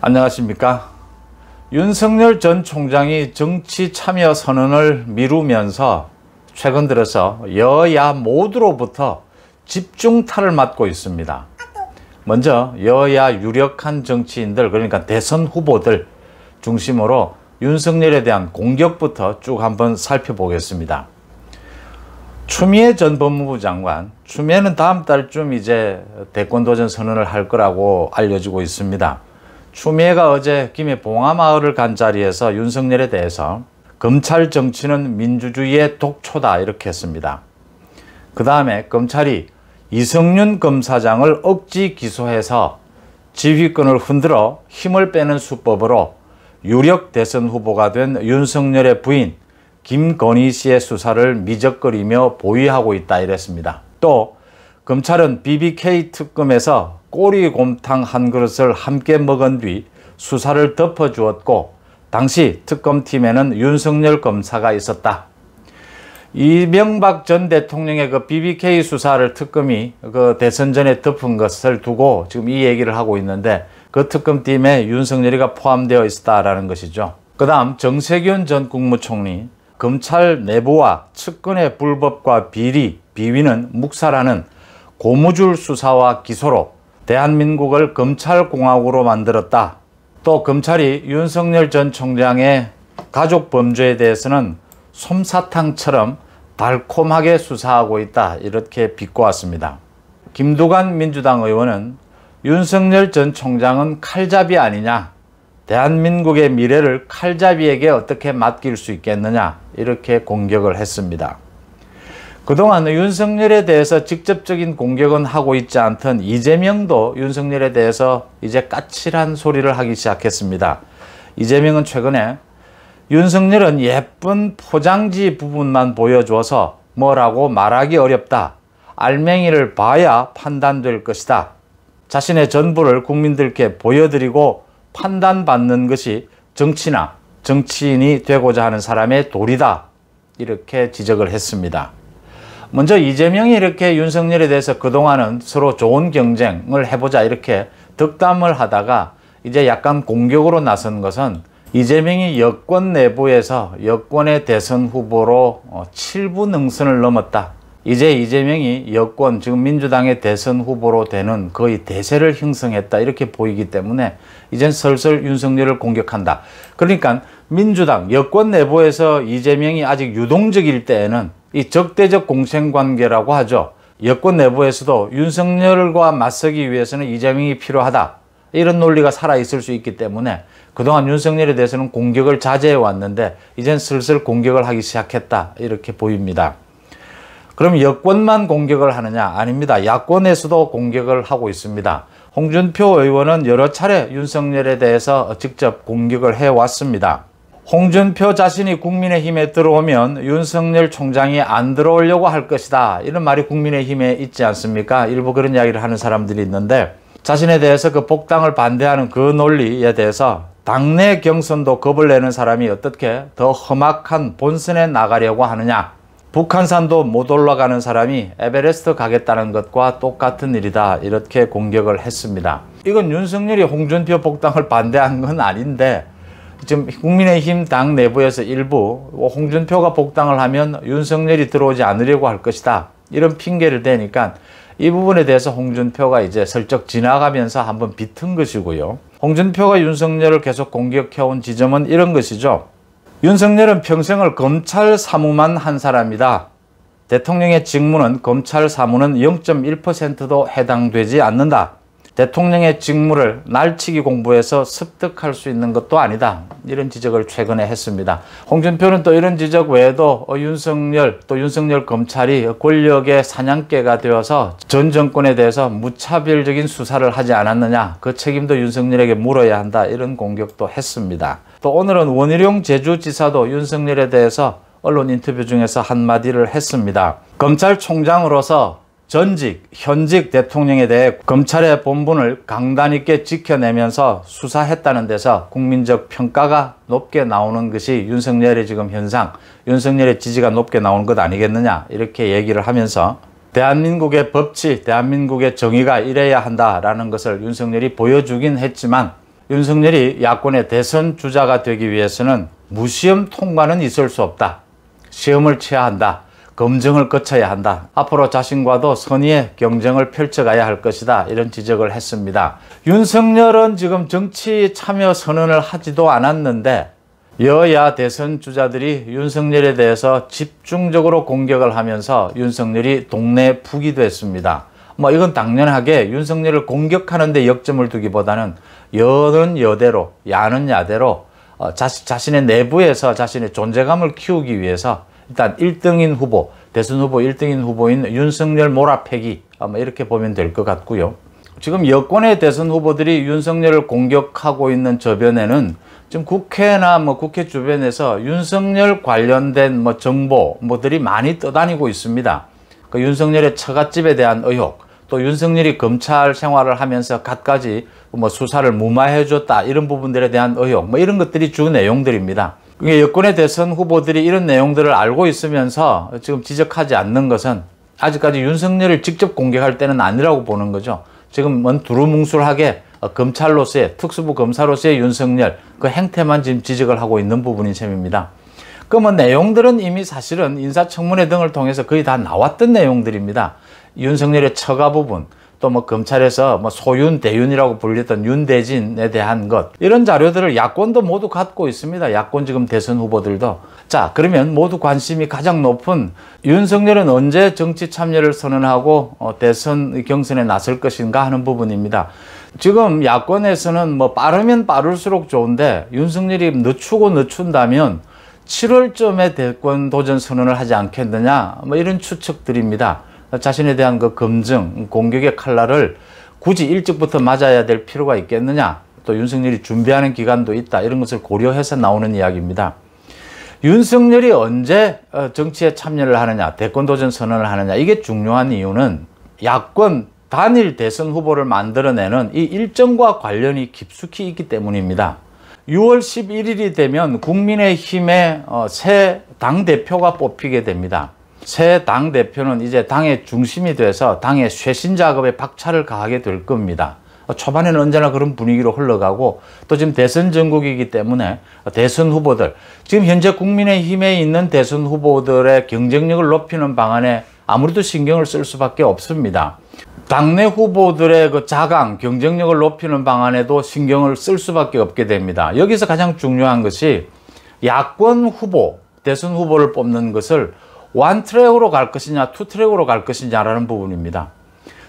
안녕하십니까. 윤석열 전 총장이 정치 참여 선언을 미루면서 최근 들어서 여야 모두로부터 집중타를 맞고 있습니다. 먼저 여야 유력한 정치인들, 그러니까 대선 후보들 중심으로 윤석열에 대한 공격부터 쭉 한번 살펴보겠습니다. 추미애 전 법무부 장관, 추미애는 다음 달쯤 이제 대권 도전 선언을 할 거라고 알려지고 있습니다. 추미애가 어제 김해 봉하마을을 간 자리에서 윤석열에 대해서 검찰 정치는 민주주의의 독초다 이렇게 했습니다. 그 다음에 검찰이 이성윤 검사장을 억지 기소해서 지휘권을 흔들어 힘을 빼는 수법으로 유력 대선 후보가 된 윤석열의 부인 김건희 씨의 수사를 미적거리며 보위하고 있다 이랬습니다. 또 검찰은 BBK 특검에서 꼬리곰탕 한 그릇을 함께 먹은 뒤 수사를 덮어주었고 당시 특검팀에는 윤석열 검사가 있었다. 이명박 전 대통령의 그 BBK 수사를 특검이 그 대선 전에 덮은 것을 두고 지금 이 얘기를 하고 있는데 그 특검팀에 윤석열이가 포함되어 있었다라는 것이죠. 그 다음 정세균 전 국무총리, 검찰 내부와 측근의 불법과 비리, 비위는 묵살하는 고무줄 수사와 기소로 대한민국을 검찰공화국으로 만들었다. 또 검찰이 윤석열 전 총장의 가족 범죄에 대해서는 솜사탕처럼 달콤하게 수사하고 있다. 이렇게 비꼬았습니다. 김두관 민주당 의원은 윤석열 전 총장은 칼잡이 아니냐, 대한민국의 미래를 칼잡이에게 어떻게 맡길 수 있겠느냐 이렇게 공격을 했습니다. 그동안 윤석열에 대해서 직접적인 공격은 하고 있지 않던 이재명도 윤석열에 대해서 이제 까칠한 소리를 하기 시작했습니다. 이재명은 최근에 윤석열은 예쁜 포장지 부분만 보여줘서 뭐라고 말하기 어렵다. 알맹이를 봐야 판단될 것이다. 자신의 전부를 국민들께 보여드리고 판단받는 것이 정치나 정치인이 되고자 하는 사람의 도리다. 이렇게 지적을 했습니다. 먼저 이재명이 이렇게 윤석열에 대해서 그동안은 서로 좋은 경쟁을 해보자 이렇게 덕담을 하다가 이제 약간 공격으로 나선 것은 이재명이 여권 내부에서 여권의 대선 후보로 7부 능선을 넘었다. 이제 이재명이 여권, 지금 민주당의 대선 후보로 되는 거의 대세를 형성했다 이렇게 보이기 때문에 이젠 슬슬 윤석열을 공격한다. 그러니까 민주당 여권 내부에서 이재명이 아직 유동적일 때에는 이 적대적 공생관계라고 하죠. 여권 내부에서도 윤석열과 맞서기 위해서는 이재명이 필요하다. 이런 논리가 살아있을 수 있기 때문에 그동안 윤석열에 대해서는 공격을 자제해 왔는데 이젠 슬슬 공격을 하기 시작했다. 이렇게 보입니다. 그럼 여권만 공격을 하느냐? 아닙니다. 야권에서도 공격을 하고 있습니다. 홍준표 의원은 여러 차례 윤석열에 대해서 직접 공격을 해왔습니다. 홍준표 자신이 국민의힘에 들어오면 윤석열 총장이 안 들어오려고 할 것이다. 이런 말이 국민의힘에 있지 않습니까? 일부 그런 이야기를 하는 사람들이 있는데 자신에 대해서 그 복당을 반대하는 그 논리에 대해서 당내 경선도 겁을 내는 사람이 어떻게 더 험악한 본선에 나가려고 하느냐. 북한산도 못 올라가는 사람이 에베레스트 가겠다는 것과 똑같은 일이다. 이렇게 공격을 했습니다. 이건 윤석열이 홍준표 복당을 반대한 건 아닌데 지금 국민의힘 당 내부에서 일부 홍준표가 복당을 하면 윤석열이 들어오지 않으려고 할 것이다. 이런 핑계를 대니까 이 부분에 대해서 홍준표가 이제 슬쩍 지나가면서 한번 비튼 것이고요. 홍준표가 윤석열을 계속 공격해온 지점은 이런 것이죠. 윤석열은 평생을 검찰 사무만 한 사람이다. 대통령의 직무는 검찰 사무는 0.1%도 해당되지 않는다. 대통령의 직무를 날치기 공부해서 습득할 수 있는 것도 아니다. 이런 지적을 최근에 했습니다. 홍준표는 또 이런 지적 외에도 윤석열 또 윤석열 검찰이 권력의 사냥개가 되어서 전 정권에 대해서 무차별적인 수사를 하지 않았느냐. 그 책임도 윤석열에게 물어야 한다. 이런 공격도 했습니다. 또 오늘은 원희룡 제주지사도 윤석열에 대해서 언론 인터뷰 중에서 한마디를 했습니다. 검찰총장으로서 전직, 현직 대통령에 대해 검찰의 본분을 강단 있게 지켜내면서 수사했다는 데서 국민적 평가가 높게 나오는 것이 윤석열의 지금 현상, 윤석열의 지지가 높게 나오는 것 아니겠느냐 이렇게 얘기를 하면서 대한민국의 법치, 대한민국의 정의가 이래야 한다라는 것을 윤석열이 보여주긴 했지만 윤석열이 야권의 대선 주자가 되기 위해서는 무시험 통과는 있을 수 없다. 시험을 쳐야 한다. 검증을 거쳐야 한다. 앞으로 자신과도 선의의 경쟁을 펼쳐가야 할 것이다. 이런 지적을 했습니다. 윤석열은 지금 정치 참여 선언을 하지도 않았는데 여야 대선 주자들이 윤석열에 대해서 집중적으로 공격을 하면서 윤석열이 동네 북이 됐습니다. 이건 당연하게 윤석열을 공격하는 데 역점을 두기보다는 여는 여대로, 야는 야대로 자신의 내부에서 자신의 존재감을 키우기 위해서 일단 1등인 후보, 대선 후보 1등인 후보인 윤석열 몰아패기 이렇게 보면 될 것 같고요. 지금 여권의 대선 후보들이 윤석열을 공격하고 있는 저변에는 지금 국회나 국회 주변에서 윤석열 관련된 정보들이 많이 떠다니고 있습니다. 그 윤석열의 처갓집에 대한 의혹, 또 윤석열이 검찰 생활을 하면서 갖가지 수사를 무마해줬다 이런 부분들에 대한 의혹, 이런 것들이 주 내용들입니다. 여권의 대선 후보들이 이런 내용들을 알고 있으면서 지금 지적하지 않는 것은 아직까지 윤석열을 직접 공격할 때는 아니라고 보는 거죠. 지금 두루뭉술하게 검찰로서의, 특수부 검사로서의 윤석열 그 행태만 지금 지적을 하고 있는 부분인 셈입니다. 그 내용들은 이미 사실은 인사청문회 등을 통해서 거의 다 나왔던 내용들입니다. 윤석열의 처가 부분, 또 검찰에서 소윤, 대윤이라고 불렸던 윤대진에 대한 것, 이런 자료들을 야권도 모두 갖고 있습니다. 야권 지금 대선 후보들도. 자, 그러면 모두 관심이 가장 높은 윤석열은 언제 정치 참여를 선언하고 대선 경선에 나설 것인가 하는 부분입니다. 지금 야권에서는 빠르면 빠를수록 좋은데 윤석열이 늦춘다면 7월쯤에 대권 도전 선언을 하지 않겠느냐, 이런 추측들입니다. 자신에 대한 그 검증, 공격의 칼날을 굳이 일찍부터 맞아야 될 필요가 있겠느냐, 또 윤석열이 준비하는 기간도 있다, 이런 것을 고려해서 나오는 이야기입니다. 윤석열이 언제 정치에 참여를 하느냐, 대권 도전 선언을 하느냐, 이게 중요한 이유는 야권 단일 대선 후보를 만들어내는 이 일정과 관련이 깊숙이 있기 때문입니다. 6월 11일이 되면 국민의힘의 새 당대표가 뽑히게 됩니다. 새 당대표는 이제 당의 중심이 돼서 당의 쇄신 작업에 박차를 가하게 될 겁니다. 초반에는 언제나 그런 분위기로 흘러가고, 또 지금 대선 전국이기 때문에 대선 후보들, 지금 현재 국민의힘에 있는 대선 후보들의 경쟁력을 높이는 방안에 아무래도 신경을 쓸 수밖에 없습니다. 당내 후보들의 그 자강, 경쟁력을 높이는 방안에도 신경을 쓸 수밖에 없게 됩니다. 여기서 가장 중요한 것이 야권 후보, 대선 후보를 뽑는 것을 원트랙으로 갈 것이냐, 투트랙으로 갈 것이냐라는 부분입니다.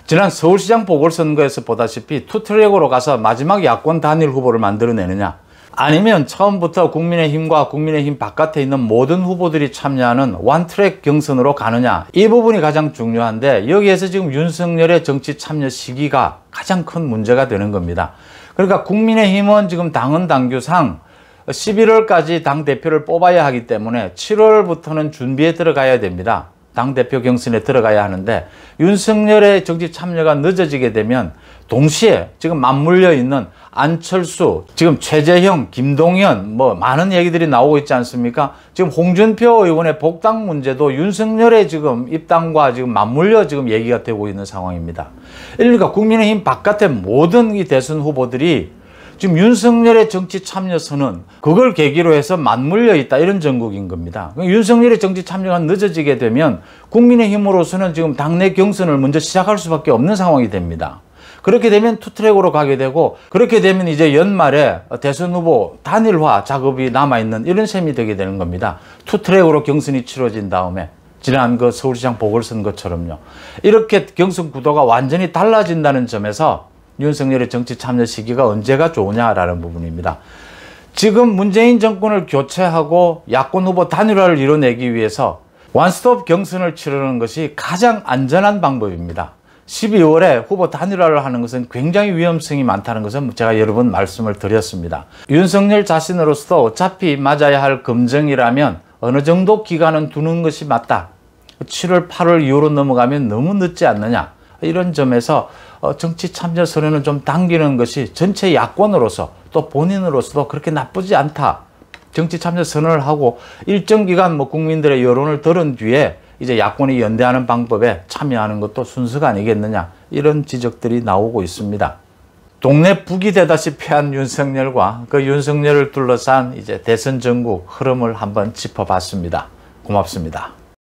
지난 서울시장 보궐선거에서 보다시피 투트랙으로 가서 마지막 야권 단일 후보를 만들어내느냐, 아니면 처음부터 국민의힘과 국민의힘 바깥에 있는 모든 후보들이 참여하는 원트랙 경선으로 가느냐, 이 부분이 가장 중요한데, 여기에서 지금 윤석열의 정치 참여 시기가 가장 큰 문제가 되는 겁니다. 그러니까 국민의힘은 지금 당헌 당규상 11월까지 당대표를 뽑아야 하기 때문에 7월부터는 준비에 들어가야 됩니다. 당대표 경선에 들어가야 하는데, 윤석열의 정치 참여가 늦어지게 되면 동시에 지금 맞물려 있는 안철수, 지금 최재형, 김동연 많은 얘기들이 나오고 있지 않습니까? 지금 홍준표 의원의 복당 문제도 윤석열의 지금 입당과 지금 맞물려 지금 얘기가 되고 있는 상황입니다. 그러니까 국민의힘 바깥의 모든 이 대선 후보들이 지금 윤석열의 정치 참여 선언, 그걸 계기로 해서 맞물려 있다, 이런 전국인 겁니다. 윤석열의 정치 참여가 늦어지게 되면 국민의힘으로서는 지금 당내 경선을 먼저 시작할 수밖에 없는 상황이 됩니다. 그렇게 되면 투트랙으로 가게 되고, 그렇게 되면 이제 연말에 대선 후보 단일화 작업이 남아있는 이런 셈이 되게 되는 겁니다. 투트랙으로 경선이 치러진 다음에 지난 그 서울시장 보궐선거처럼요. 이렇게 경선 구도가 완전히 달라진다는 점에서 윤석열의 정치 참여 시기가 언제가 좋으냐라는 부분입니다. 지금 문재인 정권을 교체하고 야권 후보 단일화를 이뤄내기 위해서 원스톱 경선을 치르는 것이 가장 안전한 방법입니다. 12월에 후보 단일화를 하는 것은 굉장히 위험성이 많다는 것은 제가 여러 번 말씀을 드렸습니다. 윤석열 자신으로서도 어차피 맞아야 할 검증이라면 어느 정도 기간은 두는 것이 맞다. 7월, 8월 이후로 넘어가면 너무 늦지 않느냐. 이런 점에서 정치 참여 선언을 좀 당기는 것이 전체 야권으로서 또 본인으로서도 그렇게 나쁘지 않다. 정치 참여 선언을 하고 일정 기간 국민들의 여론을 들은 뒤에 이제 야권이 연대하는 방법에 참여하는 것도 순서가 아니겠느냐, 이런 지적들이 나오고 있습니다. 동네 북이 되다시피 한 윤석열과 그 윤석열을 둘러싼 이제 대선 전국 흐름을 한번 짚어봤습니다. 고맙습니다.